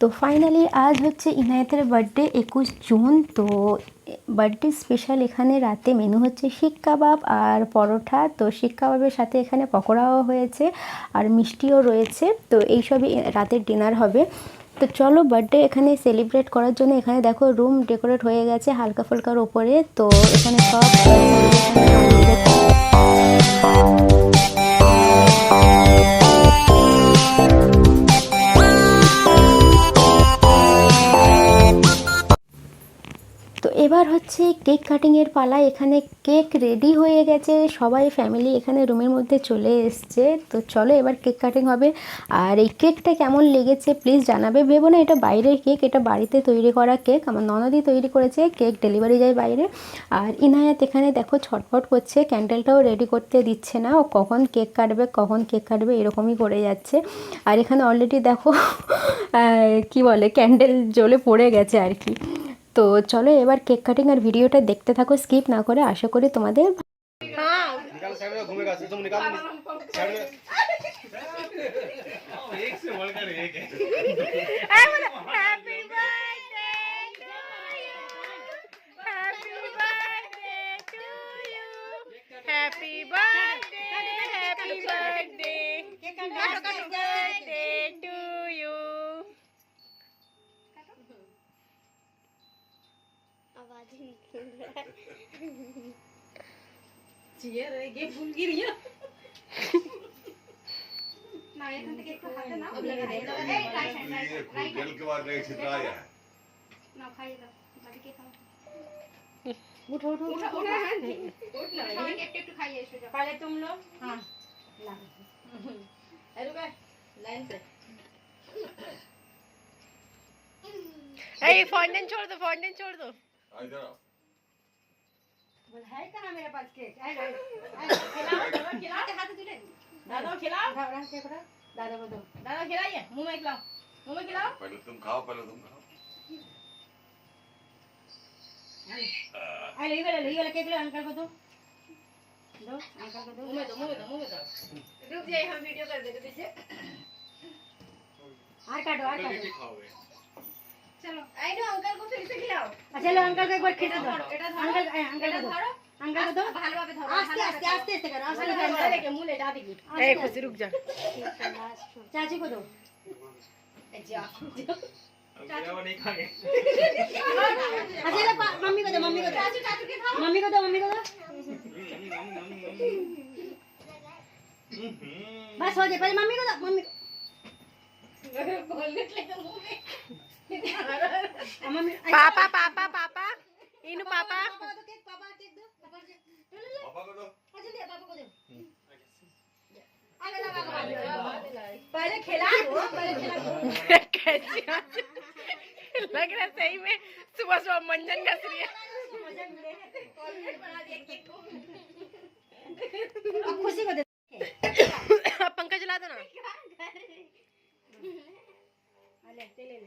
তো ফাইনালি আজ হচ্ছে ইনায়েতের বার্থডে 21 জুন। তো বার্থডে স্পেশাল এখানে রাতে মেনু হচ্ছে শিক কাবাব আর পরোটা। তো শিক কাবাবের সাথে এখানে পকোড়াও হয়েছে আর মিষ্টিও রয়েছে। তো এইসবই রাতের ডিনার হবে। তো চলো বার্থডে এখানে সেলিব্রেট করার জন্য এখানে দেখো রুম ডেকোরেট হয়ে গেছে হালকা ফুলকার ওপরে। তো এখানে সব তো এবার হচ্ছে কেক কাটিংয়ের পালা। এখানে কেক রেডি হয়ে গেছে, সবাই ফ্যামিলি এখানে রুমের মধ্যে চলে এসছে। তো চলো এবার কেক কাটিং হবে। আর এই কেকটা কেমন লেগেছে প্লিজ জানাবে। ভেবো না এটা বাইরের কেক, এটা বাড়িতে তৈরি করা কেক। আমার ননদই তৈরি করেছে, কেক ডেলিভারি যায় বাইরে। আর ইনায়াত এখানে দেখো ছটফট করছে, ক্যান্ডেলটাও রেডি করতে দিচ্ছে না, ও কখন কেক কাটবে এরকমই করে যাচ্ছে। আর এখানে অলরেডি দেখো কি বলে ক্যান্ডেল জ্বলে পড়ে গেছে আর কি। তো চলো এবার কেক কাটিং আর ভিডিওটা দেখতে থাকো স্কিপ না করে। আশা করি তোমাদের पहले तुम लोग हाँ लाइन से फॉन्टेन छोड़ दो बोल है कहाँ मेरे पास केक दादा खिलाओ दादा को दो दादा खिलाइए मुंह में खिलाओ पहले तुम खाओ अरे ये वाला केक लो अंकल को दो अंकल को दो मुंह में दो रुक जाइए हम वीडियो कर देते पीछे और काटो चलो आई नो अंकल को फिर से खिलाओ चलो अंकल को एक बार खिला दो अंकल को धरो ভালোভাবে ধরো আস্তে করো আস্তে লেগে মুলে দাদি কি এই খুশি রুক যা চাচি को दो जा चाचू नहीं खाएंगे अच्छा मम्मी को दो चाचू के खाओ मम्मी को दो बस हो जाए पहले मम्मी को दो कोलगेट लेके मुंह में मम्मी पापा इनु पापा पापा को दो अच्छा पापा को दो पहले खिला दो कैसी लग रहा सही में सुबह मंजन का रही है। अब खुशी को दे अब पंखा चला दो ना। ले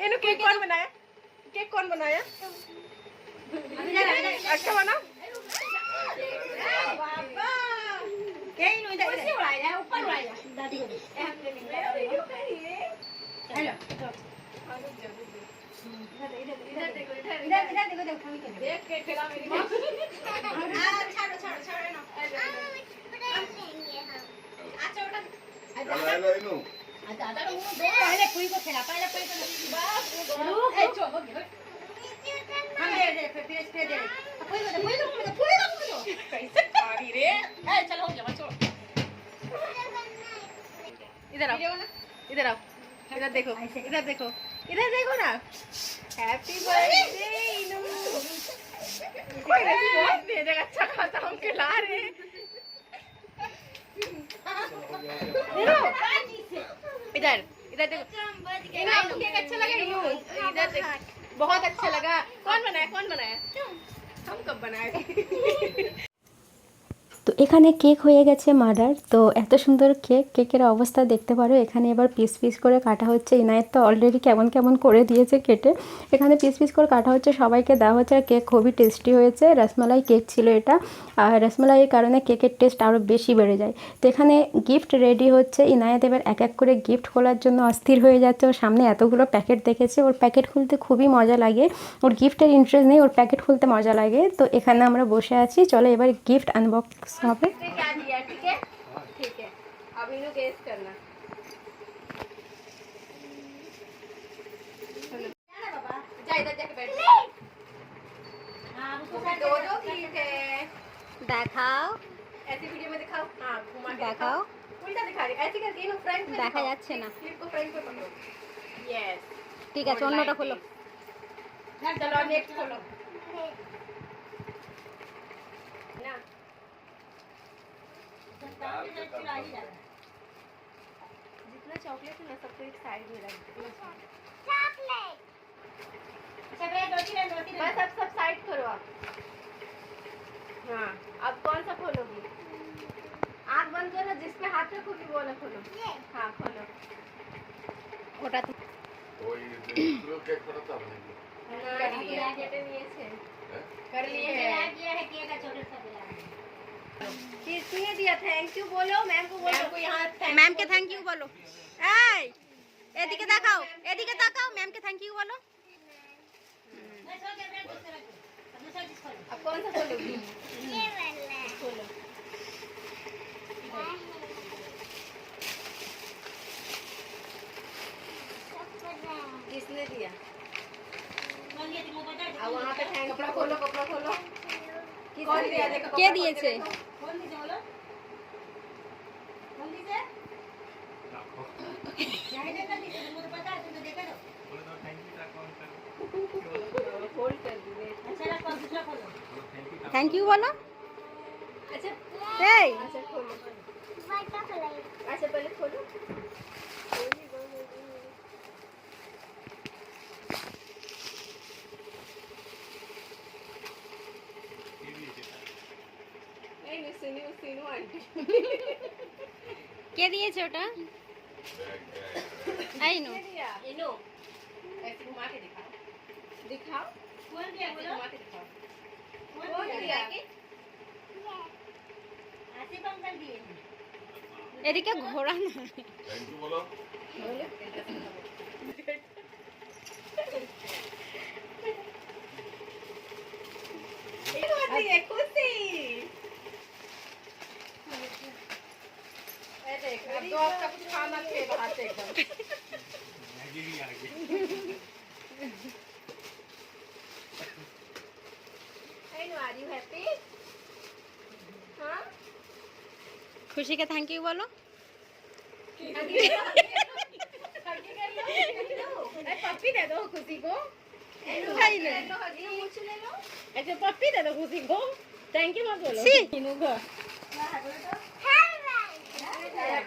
इनु केक कौन बनाया अच्छा बना ऊपर दादी को हेलो इधर देखो देख के खिला मेरी छाड़ो ना अच्छा उठा दादा पहले पुई को खिला बस रुक ए चो हो गया हम दे फिर दे पुई को कैसे पारी रे ए चल हो गया छोड़ इधर आओ इधर देखो ना। हैप्पी बर्थडे इनु कोई नहीं बहुत दे देगा अच्छा खासा हम खिला रहे हैं। इधर देखो आपको केक अच्छा लगा इनु इधर देखो बहुत अच्छा लगा। कौन बनाया हम कब बनाए। তো এখানে কেক হয়ে গেছে মার্ডার। তো এত সুন্দর কেকের অবস্থা দেখতে পারো। এখানে এবার পিস পিস করে কাটা হচ্ছে। ইনায়েত তো অলরেডি কেমন কেমন করে দিয়েছে কেটে। এখানে পিস পিস করে কাটা হচ্ছে, সবাইকে দেওয়া হচ্ছে। আর কেক খুবই টেস্টি হয়েছে, রসমালাই কেক ছিল এটা। আর রসমালাইয়ের কারণে কেকের টেস্ট আরও বেশি বেড়ে যায়। তো এখানে গিফট রেডি হচ্ছে। ইনায়েত এবার এক এক করে গিফট খোলার জন্য অস্থির হয়ে যাচ্ছে। ওর সামনে এতগুলো প্যাকেট দেখেছে, ওর প্যাকেট খুলতে খুবই মজা লাগে। ওর গিফটের ইন্টারেস্ট নেই, ওর প্যাকেট খুলতে মজা লাগে। তো এখানে আমরা বসে আছি, চলো এবার गिफ्ट अनबॉक्स হবে। इसने क्या दिया? ठीक है, ठीक है। अब इन्हें गेस करना। जा इधर जाके बैठ। दो दो क्लिप है। দেখাও, ऐसी वीडियो में दिखाओ। हाँ, घुमा के দেখাও। उल्टा दिखा रही। ऐसे करके इन्हें फ्रंट में দেখা दिखाओ। যাচ্ছে না। क्लिप को फ्रंट पे पकड़ो। यस, ঠিক আছে, অন্যটা খোলো। चलो नेक्स्ट खोलो ना। जितना चॉकलेट है ना सबको एक साइड में रख दो। बस अब सब साइड करो आप। हाँ, अब कौन सा खोलोगी? आँख बंद करो, जिस पे हाथ रखोगी वो ना खोलो। हाँ खोलो। ওটা ওই যেগুলো কেক করাতে হবে নাকি? कर लिया केटे नियेছে कर लिए है किसने दिया? थैंक यू बोलो मैम को, बोलो मैम को यहाँ ম্যামকে থ্যাংক ইউ বলো। এই এদিকে তাকাও, এদিকে তাকাও, ম্যামকে থ্যাংক ইউ বলো। अब कौन सा खोलोगी? खोलो। किसने दिया? अब वहाँ पे थैंक कपड़ा खोलो, कपड़ा खोलो। कौन दिया? देखो কে দিয়েছে? फोल्ड कर दी। থ্যাংক ইউ বলো। अच्छा এই अच्छा खोलो। अच्छा पहले खोलो। नहीं नहीं सुनियो सुनो आंटी। কে দিয়েছে ওটা? এই নো। दिया इनो ऐसे घुमा के दिखाओ, दिखाओ कौन दिया? बोलो घुमा के दिखाओ कौन दिया? आसिफ अंकल दिए। এদিকে ঘোরা না। থ্যাংক ইউ বলো। ये खुशी। ये देख, अब तो आपका कुछ खाना थे बाहर से एकदम। Hey, no, are you happy? हाँ? খুশিকে থ্যাংক ইউ বলো। पप्पी दे दो खुशी को। भाई ने। ऐसे पप्पी दे दो खुशी को। थैंक यू मत बोलो। छी। इनू को।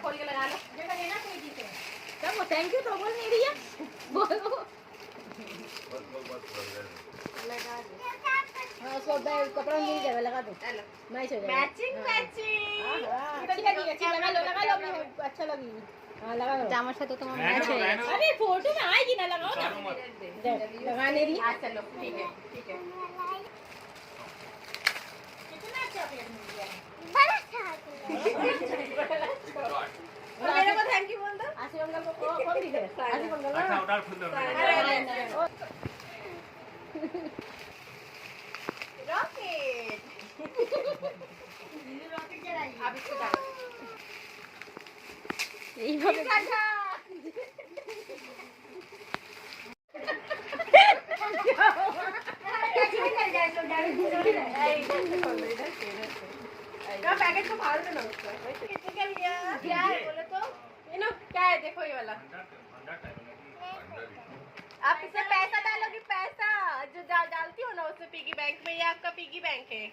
खोल के लगा लो। तब वो थैंक यू तो बोल नहीं रही है। बोलो। लगा दो। हाँ, उसको कपड़ा मिल जाएगा, लगा दो। मैच हो जाएगा। Matching matching. अच्छी लगा लो अभी अच्छा लगी। हाँ लगा लो। জামার সাথে তোমার ম্যাচ হয়ে গেছে। अरे फोटो में आएगी ना, लगाओ ना। लगाने रही। चलो ठीक है ठीक है। कितना चॉकलेट मिल गया? बड़ा मेरे को थैंक यू बोल दो। आसिफ अंकल को कौन दिखे? आसिफ अंकल ना। अच्छा उधर खुद दो। रॉकेट। रॉकेट जलाई। अब इसको डालो। এইভাবে पैकेट को फाड़ देना उसका। कितने का लिया? क्या है बोलो तो? ये नो क्या है? देखो ये वाला। आप इसमें पैसा डालोगी, पैसा जो डालती हो ना उसमें पिगी बैंक में, ये आपका पिगी बैंक है,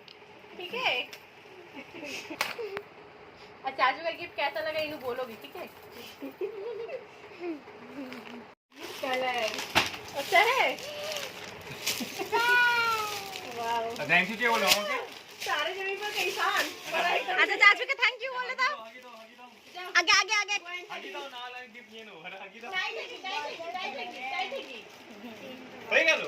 ठीक है? अच्छा चाचू का गिफ्ट कैसा लगा इन्हें बोलोगी, ठीक है? कलर अच्छा है। वाओ थैंक यू क्या बोलो ओके? আচ্ছা চাচুকে থ্যাংক ইউ বলে দাও আগে আগে আগে হয়ে গেল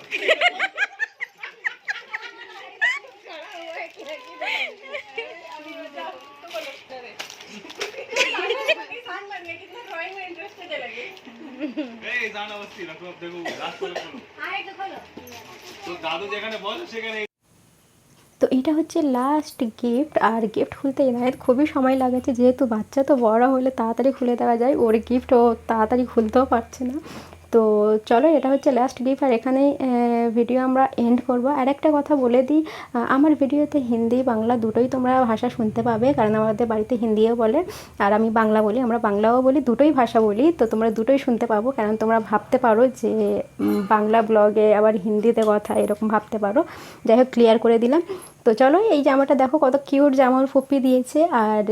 এই জানা অবস্থি রাখো দেখো লাস্ট করে খোলো তো দাদু যেখানে বল সেখানে। তো এটা হচ্ছে লাস্ট গিফট, আর গিফট খুলতে এনায়েত খুবই সময় লাগাচ্ছে, যেহেতু বাচ্চা তো বড় হলে তাড়াতাড়ি খুলে দেওয়া যায়, ওর গিফট ও তাড়াতাড়ি খুলতেও পারছে না। তো চলো এটা হচ্ছে লাস্ট গিফট, আর এখানে ভিডিও আমরা এন্ড করব। আর একটা কথা বলে দিই, আমার ভিডিওতে হিন্দি বাংলা দুটোই তোমরা ভাষা শুনতে পাবে, কারণ আমাদের বাড়িতে হিন্দিও বলে আর আমি বাংলা বলি, আমরা বাংলাও বলি, দুটোই ভাষা বলি। তো তোমরা দুটোই শুনতে পাবো, কারণ তোমরা ভাবতে পারো যে বাংলা ব্লগে আবার হিন্দিতে কথা, এরকম ভাবতে পারো। যাই হোক, ক্লিয়ার করে দিলাম। তো চলো, এই জামাটা দেখো কত কিউট জামার ফুপি দিয়েছে, আর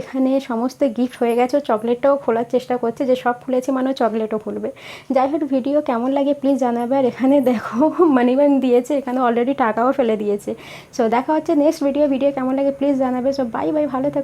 এখানে সমস্ত গিফট হয়ে গেছে। চকলেটটাও খোলার চেষ্টা করছে, যে সব খুলেছে মানে চকলেটও খুলবে। যাই হোক, ভিডিও কেমন লাগে প্লিজ জানাবে। আর এখানে দেখো মানি ব্যাংক দিয়েছে, এখানে অলরেডি টাকাও ফেলে দিয়েছে। সো দেখা হচ্ছে নেক্সট ভিডিও কেমন লাগে প্লিজ জানাবে। সো বাই বাই, ভালো থাকো।